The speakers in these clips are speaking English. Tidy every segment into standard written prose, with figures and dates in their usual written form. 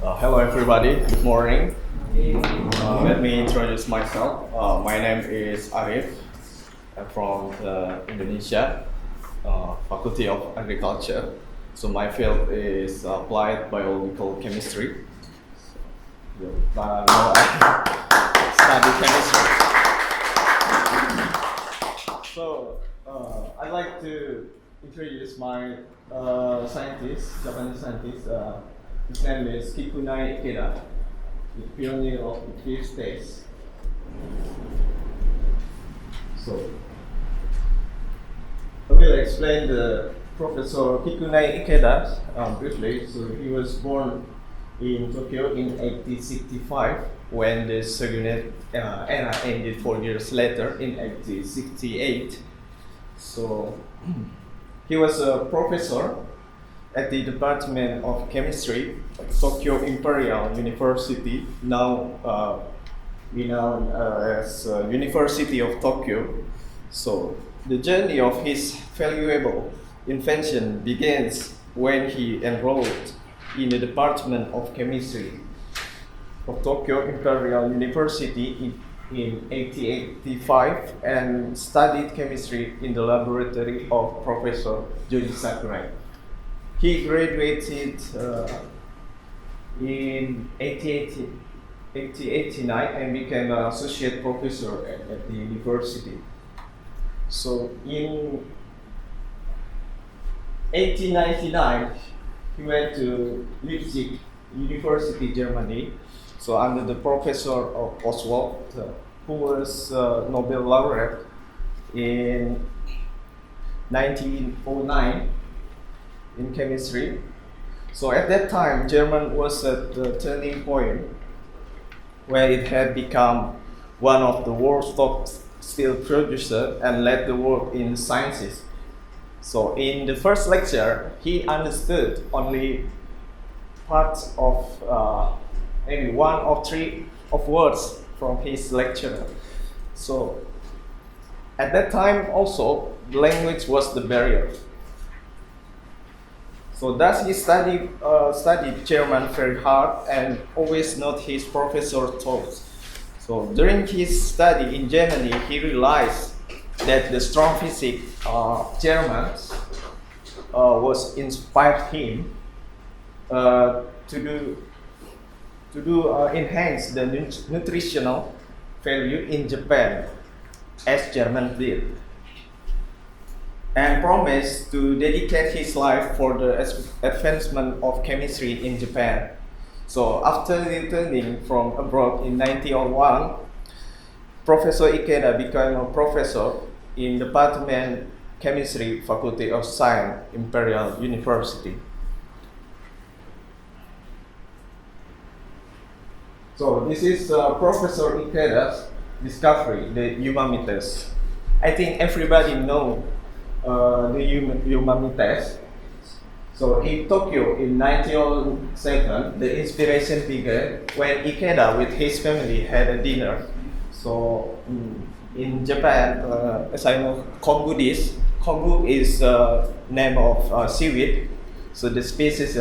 Hello everybody, good morning. Let me introduce myself. My name is Arif. I'm from Indonesia, Faculty of Agriculture. So my field is applied biological chemistry. Now I study chemistry. So I'd like to introduce my Japanese scientist. His name is Kikunae IKEDA, the pioneer of the clear space. So I will explain the Professor Kikunae IKEDA briefly. So he was born in Tokyo in 1865 when the Soviet era ended 4 years later in 1868. So he was a professor at the Department of Chemistry at Tokyo Imperial University, now renowned as University of Tokyo. So the journey of his valuable invention begins when he enrolled in the Department of Chemistry of Tokyo Imperial University in 1885 and studied chemistry in the laboratory of Professor Joji Sakurai. He graduated in 1889 and became an associate professor at the university. So in 1899, he went to Leipzig University, Germany. So under the professor of Oswald, who was Nobel laureate in 1909 in chemistry. So at that time, Germany was at the turning point where it had become one of the world's top steel producers and led the world in sciences. So in the first lecture, he understood only parts of maybe one or three of words from his lecture. So at that time also, language was the barrier. So thus he studied German very hard and always note his professor thoughts. So during his study in Germany, he realized that the strong physics of Germans was inspired him to enhance the nutritional value in Japan, as Germans did, and promised to dedicate his life for the advancement of chemistry in Japan. So after returning from abroad in 1901, Professor Ikeda became a professor in Department Chemistry, Faculty of Science, Imperial University. So this is Professor Ikeda's discovery, the umami test. I think everybody knows the umami test. So in Tokyo in 1907, the inspiration began when Ikeda with his family had a dinner. So in Japan, as I know, kombu is name of seaweed. So the species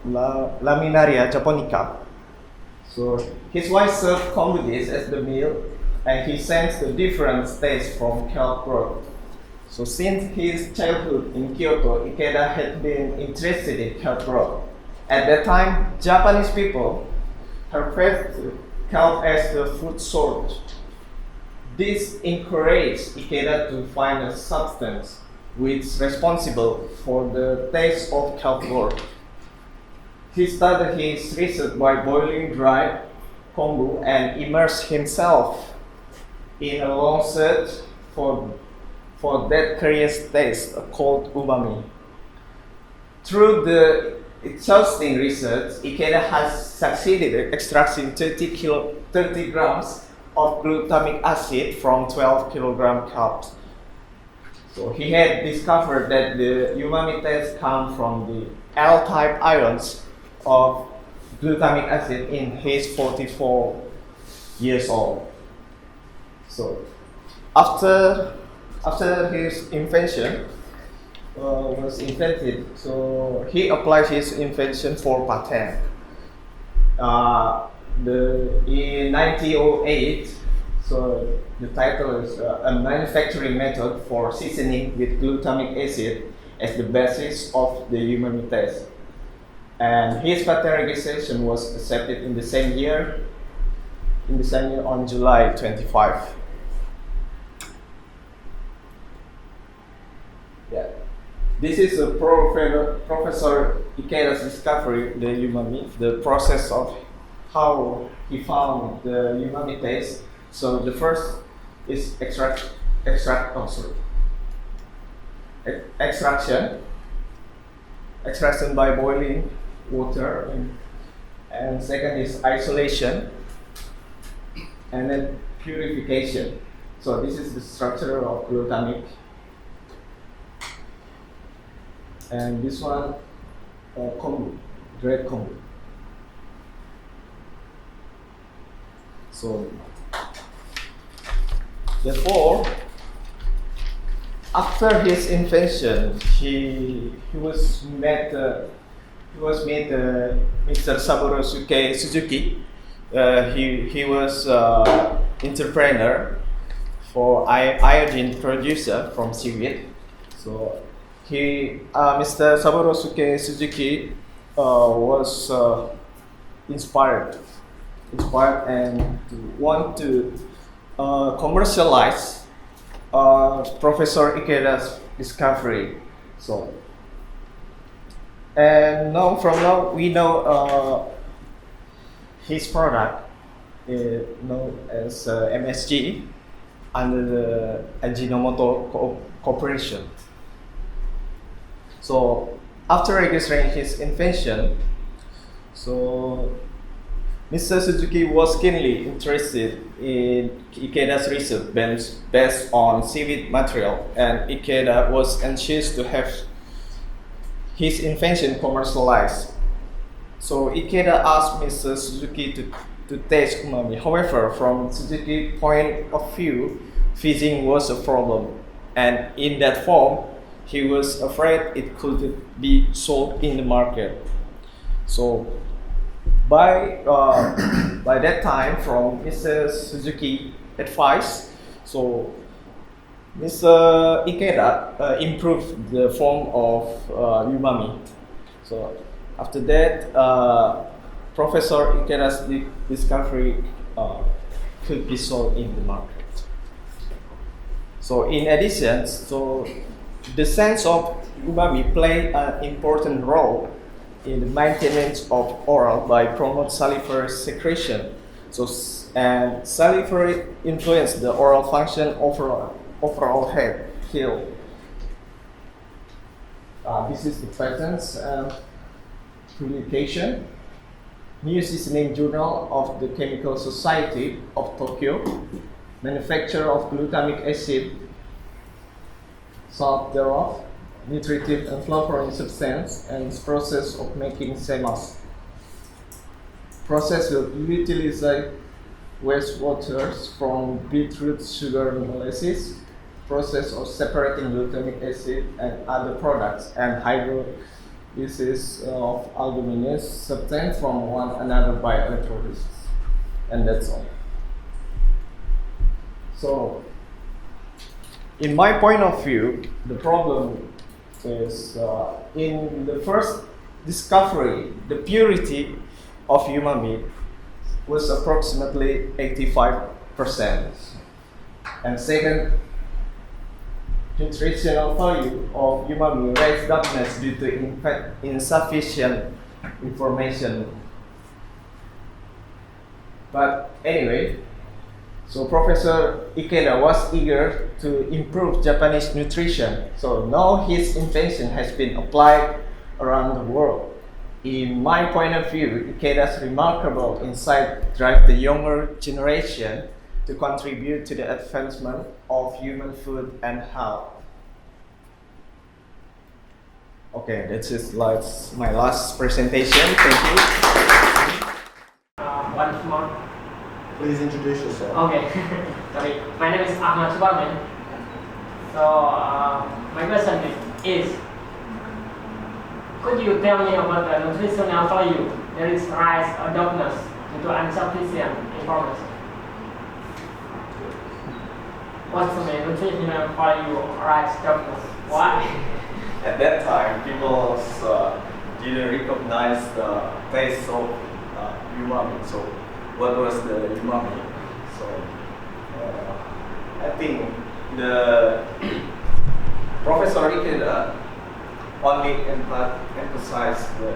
Laminaria japonica. So his wife served kombu as the meal, and he sensed the different taste from kelp broth. So since his childhood in Kyoto, Ikeda had been interested in kelp broth. At that time, Japanese people preferred kelp as the food source. This encouraged Ikeda to find a substance which is responsible for the taste of kelp broth. He started his research by boiling dry kombu and immersed himself in a long search for that curious taste called umami. Through the exhausting research, Ikeda has succeeded in extracting 30 grams of glutamic acid from 12 kilogram kelp. So he had discovered that the umami taste comes from the L-type ions of glutamic acid in his 44 years old. So after his invention was invented, so he applied his invention for patent. In 1908, so the title is a manufacturing method for seasoning with glutamic acid as the basis of the umami taste. And his patent registration was accepted in the same year on July 25. Yeah. This is a Professor Ikeda's discovery, the umami, the process of how he found the umami taste. So the first is extraction by boiling water, and second is isolation, and then purification. So this is the structure of glutamic, and this one kombu, dried kombu. So therefore, after his invention, he was made Mr. Saburo Suzuki. He was entrepreneur for iodine producer from seaweed. So Mr. Saburo Suzuki was inspired and want to commercialize Professor Ikeda's discovery. So, and from now we know his product is known as MSG under the Ajinomoto Corporation. So after registering his invention, so Mr. Suzuki was keenly interested in IKEDA's research based on seaweed material, and IKEDA was anxious to have his invention commercialized. So IKEDA asked Mr. Suzuki to taste umami. However, from Suzuki's point of view, fizzing was a problem, and in that form, he was afraid it could be sold in the market. So by that time, from Mr. Suzuki advice, so Mr. Ikeda improved the form of umami. So after that, Professor Ikeda's discovery could be sold in the market. So in addition, so the sense of umami played an important role in the maintenance of oral by promote salivary secretion. So and salivary influence the oral function overall heal. This is the patents publication. New Seasoning Journal of the Chemical Society of Tokyo. Manufacture of glutamic acid, salt thereof, nutritive and flavoring substance, and process of making semas. Process will utilize wastewaters from beetroot sugar molasses, process of separating glutamic acid and other products, and hydrolysis of albuminous substance from one another by electrolysis. And that's all. So, in my point of view, the problem is in the first discovery, the purity of umami was approximately 85%. And second, nutritional value of umami raised darkness due to insufficient information. But anyway, so Professor Ikeda was eager to improve Japanese nutrition. So now his invention has been applied around the world. In my point of view, Ikeda's remarkable insight drive the younger generation to contribute to the advancement of human food and health. Okay, that's just my last presentation. Thank you. Once more. Please introduce yourself. Okay. Sorry. My name is Ahmad Subarman. So my question is Could you tell me about the nutritional value? There is rise or darkness due to insufficient information. What's the main nutritional value of rise darkness? Why? At that time, people didn't recognize the taste of umami. So, what was the umami? So, I think the Professor IKEDA only emphasized the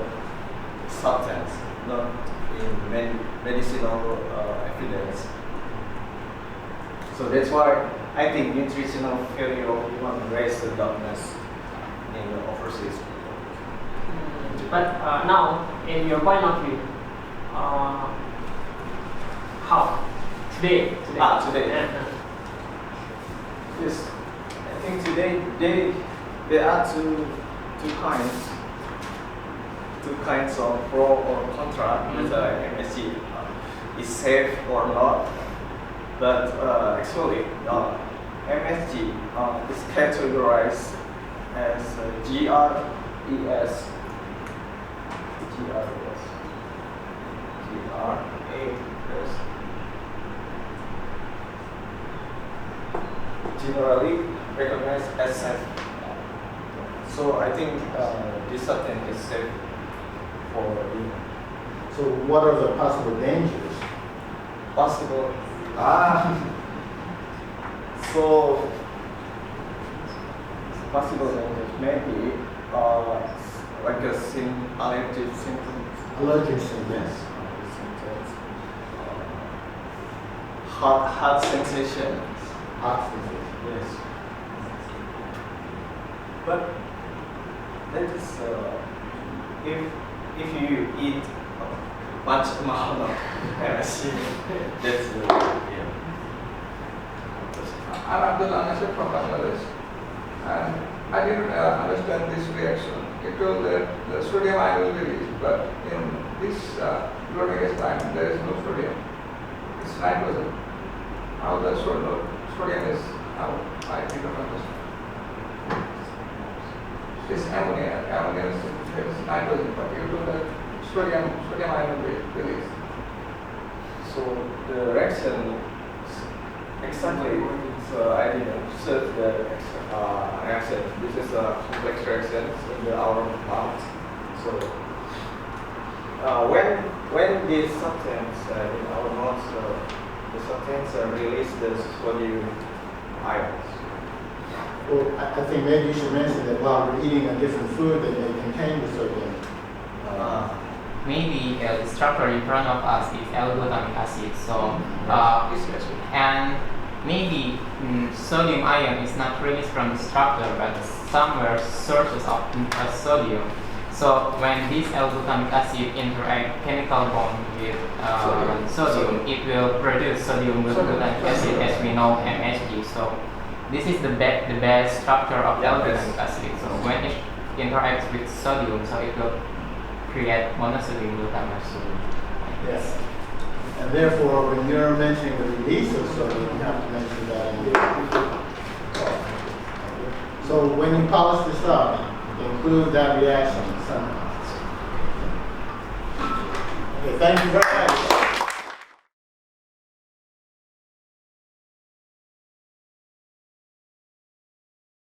substance, not in medicinal evidence. So that's why I think nutritional value of umami raised the darkness in the overseas people. But now, in your point of view, how? Today. Today. Yes, I think today there are two kinds of pro or contra whether MSG is safe or not. But actually, MSG is categorized as GRAS. Generally recognized as safe. So I think this substance is safe for you. So what are the possible dangers? Possible. So possible dangers maybe like allergic symptoms. Allergic symptoms. Hot sensation. Hot sensation. Yes. But that is if you eat much amount of MSG, that's yeah. I'm Abdul Anasir from Bangladesh, and I didn't understand this reaction. It told that the sodium ion will be released, but in this glorious time there is no sodium. It's nitrogen. How the sodium is out? I didn't understand. This ammonia is nitrogen, but you told that sodium ion will be released. So the reaction exactly. So I didn't observe the reaction. This is a complex reaction in our mouth. So when this substance in our mouth, the substance release the sodium ions. Well, I think maybe you should mention that while we're eating a different food that may contain the sodium. Maybe the structure in front of us is L-glutamic acid. So and maybe sodium ion is not released from the structure, but somewhere sources of sodium. So when this L-glutamic acid interact chemical bond with sodium, it will produce sodium glutamic acid as we know MSG. So this is the best structure of L-glutamic acid. So when it interacts with sodium, so it will create monosodium glutamate. Yes. And therefore, when you're mentioning the release of sodium, you have to mention that in here. So when you polish this up, include that reaction somehow. Okay, thank you very much.